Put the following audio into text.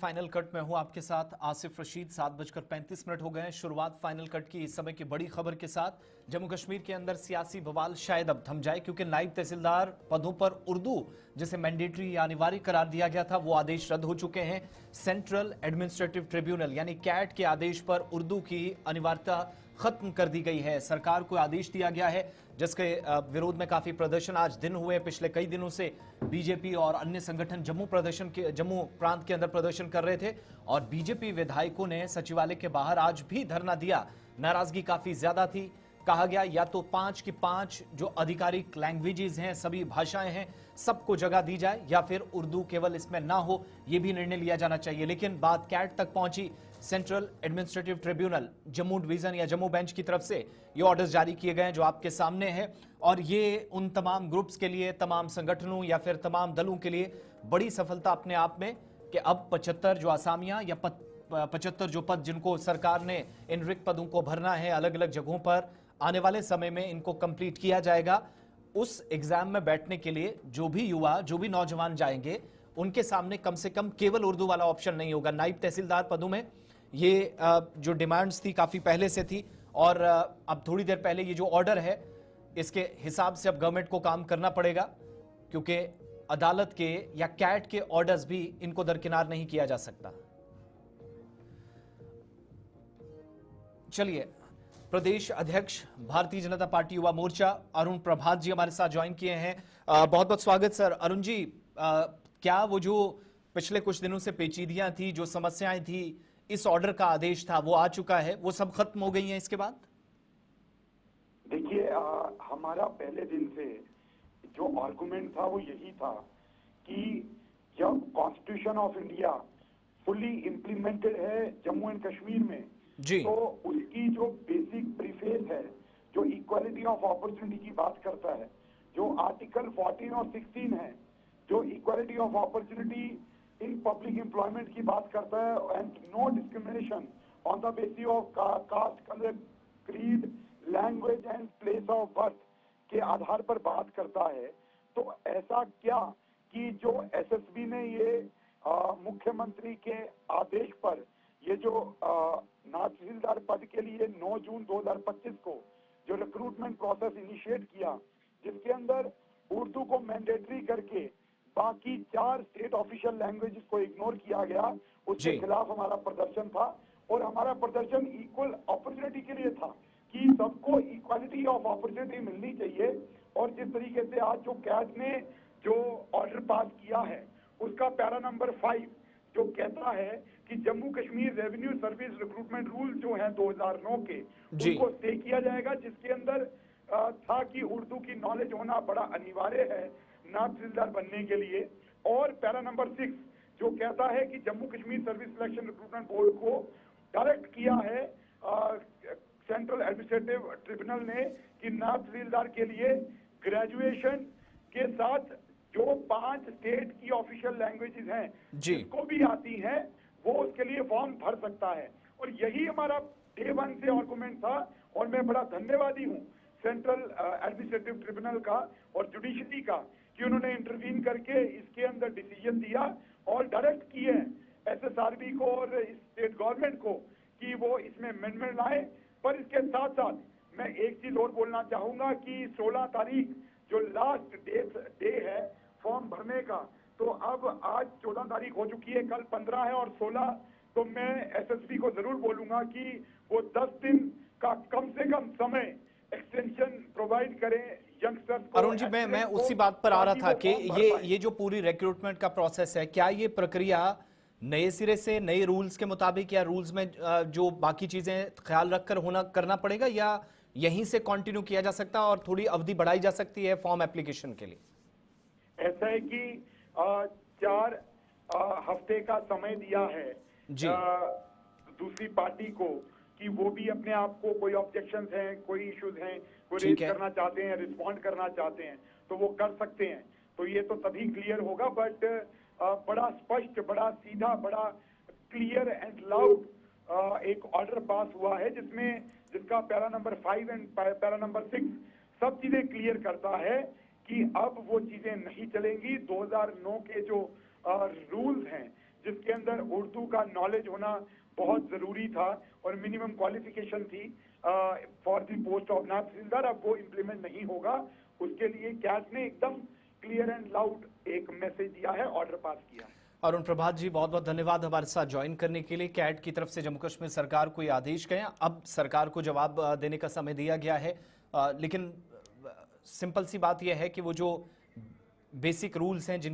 Final cut में हूं आपके साथ आसिफ रशीद। 7:35 हो गए हैं। शुरुआत फाइनल कट की इस समय की बड़ी खबर के साथ। जम्मू कश्मीर के अंदर सियासी बवाल शायद अब थम जाए, क्योंकि नायब तहसीलदार पदों पर उर्दू जिसे मैंडेटरी या अनिवार्य करार दिया गया था वो आदेश रद्द हो चुके हैं। सेंट्रल एडमिनिस्ट्रेटिव ट्रिब्यूनल यानी कैट के आदेश पर उर्दू की अनिवार्यता खत्म कर दी गई है। सरकार को आदेश दिया गया है जिसके विरोध में काफी प्रदर्शन आज दिन हुए। पिछले कई दिनों से बीजेपी और अन्य संगठन जम्मू प्रांत के अंदर प्रदर्शन कर रहे थे और बीजेपी विधायकों ने सचिवालय के बाहर आज भी धरना दिया। नाराजगी काफी ज्यादा थी। कहा गया या तो 5 की 5 जो आधिकारिक लैंग्वेजेस हैं, सभी भाषाएं हैं, सबको जगह दी जाए या फिर उर्दू केवल इसमें ना हो, यह भी निर्णय लिया जाना चाहिए। लेकिन बात कैट तक पहुंची। Central administrative tribunal Jammu division या जम्मू बेंच की तरफ से ये ऑर्डर्स जारी किए गए हैं जो आपके सामने है, और ये उन तमाम ग्रुप्स के लिए, तमाम संगठनों या फिर तमाम दलों के लिए बड़ी सफलता अपने आप में कि अब 75 जो आसामियां या 75 जो पद जिनको सरकार ने इन रिक्त पदों को भरना है अलग अलग जगहों पर, आने वाले समय में इनको कंप्लीट किया जाएगा। उस एग्जाम में बैठने के लिए जो भी युवा, जो भी नौजवान जाएंगे, उनके सामने कम से कम केवल उर्दू वाला ऑप्शन नहीं होगा। नायब तहसीलदार पदों में ये जो डिमांड्स थी काफी पहले से थी, और अब थोड़ी देर पहले ये जो ऑर्डर है इसके हिसाब से अब गवर्नमेंट को काम करना पड़ेगा, क्योंकि अदालत के या कैट के ऑर्डर्स भी इनको दरकिनार नहीं किया जा सकता। चलिए, प्रदेश अध्यक्ष भारतीय जनता पार्टी युवा मोर्चा अरुण प्रभात जी हमारे साथ ज्वाइन किए हैं। बहुत बहुत स्वागत सर। अरुण जी, क्या वो जो पिछले कुछ दिनों से पेचीदियां थी, जो समस्याएं थी, इस ऑर्डर का आदेश था वो आ चुका है, वो सब खत्म हो गई हैं इसके बाद? देखिए, हमारा पहले दिन से जो आर्गुमेंट था वो यही था कि जब constitution of India fully implemented है जम्मू एंड कश्मीर में जी, तो उसकी जो बेसिक प्रीफेस है, जो इक्वालिटी ऑफ अपॉर्चुनिटी की बात करता है, जो आर्टिकल 14 और 16 है, जो equality of opportunity in public employment की बात करता है, and no discrimination on the basis of caste, colour, creed, language and place of birth के आधार पर बात करता है। तो ऐसा क्या कि जो एसएसबी ने ये मुख्यमंत्री के आदेश पर ये जो नायब तहसीलदार पद के लिए 9 जून 2025 को जो रिक्रूटमेंट प्रोसेस इनिशिएट किया, जिसके अंदर उर्दू को मैंडेटरी करके बाकी 4 स्टेट ऑफिशियल लैंग्वेजेस को इग्नोर किया गया, उसके खिलाफ हमारा प्रदर्शन था। और हमारा प्रदर्शन इक्वल अपॉर्चुनिटी के लिए था कि सबको इक्वालिटी ऑफ अपॉर्चुनिटी मिलनी चाहिए। और जिस तरीके से आज जो कैट ने जो ऑर्डर पास किया है उसका पैरा नंबर 5 जो कहता है कि Jammu Kashmir revenue service recruitment rule जो है 2009 के, उनको स्टे किया जाएगा, जिसके अंदर था कि उर्दू की नॉलेज होना बड़ा अनिवार्य है नायब तहसीलदार बनने के लिए। और पैरा नंबर 6 जो कहता है कि Jammu Kashmir service selection recruitment board को डायरेक्ट किया है सेंट्रल एडमिनिस्ट्रेटिव ट्रिब्यूनल ने कि नायब तहसीलदार के लिए ग्रेजुएशन के साथ जो 5 स्टेट की ऑफिशियल लैंग्वेजेस हैं जिसको भी आती हैं वो उसके लिए फॉर्म भर सकता है। और यही हमारा डे 1 से आर्गुमेंट था। और मैं बड़ा धन्यवादी हूँ सेंट्रल एडमिनिस्ट्रेटिव ट्रिब्यूनल का और जुडिशरी का कि उन्होंने इंटरवीन करके इसके अंदर डिसीजन दिया और डायरेक्ट किए एसएसआरबी को और स्टेट गवर्नमेंट को कि वो इसमें अमेंडमेंट लाए। पर इसके साथ साथ मैं एक चीज और बोलना चाहूंगा कि 16 तारीख जो लास्ट डे है फॉर्म भरने का, तो अब आज 14 तारीख हो चुकी है, कल 15 है और 16, तो मैं एसएसपी को जरूर बोलूंगा कि वो 10 दिन का कम से कम समय एक्सटेंशन प्रोवाइड करें यंगस्टर्स को। अरुण जी, मैं उसी बात पर आ रहा था कि ये जो पूरी रिक्रूटमेंट का प्रोसेस है, क्या ये प्रक्रिया नए सिरे से नए रूल्स के मुताबिक या रूल्स में जो बाकी चीजें ख्याल रखकर करना पड़ेगा, या यहीं से कंटिन्यू किया जा सकता है और थोड़ी अवधि बढ़ाई जा सकती है फॉर्म एप्लीकेशन के लिए? ऐसा है कि 4 हफ्ते का समय दिया है दूसरी पार्टी को कि वो भी अपने आप को, कोई ऑब्जेक्शंस हैं, कोई इश्यूज हैं, कोई रेज करना चाहते हैं, रिस्पॉन्ड करना चाहते हैं तो वो कर सकते हैं। तो ये तो तभी क्लियर होगा। बट बड़ा स्पष्ट, बड़ा सीधा, बड़ा क्लियर एंड लाउड एक ऑर्डर पास हुआ है जिसका para number 5 and para number 6 सब चीजें क्लियर करता है कि अब वो चीजें नहीं चलेंगी। 2009 के जो रूल्स हैं जिसके अंदर उर्दू का नॉलेज होना बहुत जरूरी था और मिनिमम क्वालिफिकेशन थी फॉर द पोस्ट ऑफ नायब तहसीलदार, अब वो इम्प्लीमेंट नहीं होगा। उसके लिए कैट ने एकदम क्लियर एंड लाउड एक मैसेज दिया है, ऑर्डर पास किया है। अरुण प्रभात जी, बहुत बहुत धन्यवाद हमारे साथ ज्वाइन करने के लिए। कैट की तरफ से जम्मू कश्मीर सरकार को ये आदेश गए, अब सरकार को जवाब देने का समय दिया गया है। लेकिन सिंपल सी बात यह है कि वो जो बेसिक रूल्स हैं जिन